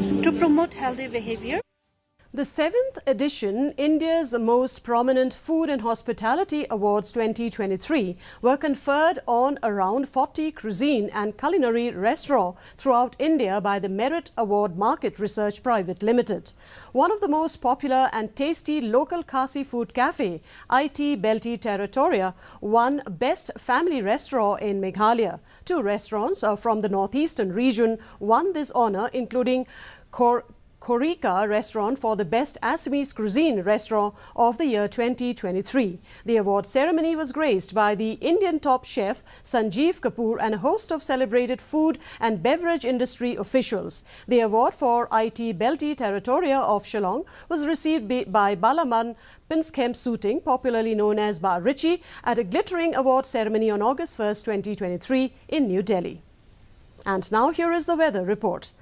to promote healthy behavior. The 7th edition India's Most Prominent Food and Hospitality Awards 2023 were conferred on around 40 cuisine and culinary restaurants throughout India by the Merit Award Market Research Private Limited. One of the most popular and tasty local Khasi food cafe, IT Belti Trattoria, won Best Family Restaurant in Meghalaya. Two restaurants from the northeastern region won this honour, including Korika restaurant for the Best Assamese Cuisine Restaurant of the year 2023. The award ceremony was graced by the Indian top chef Sanjeev Kapoor and a host of celebrated food and beverage industry officials. The award for IT Belti Trattoria of Shillong was received by Balaman Pinskem Suiting, popularly known as Bar Richie, at a glittering award ceremony on August 1st, 2023 in New Delhi. And now here is the weather report.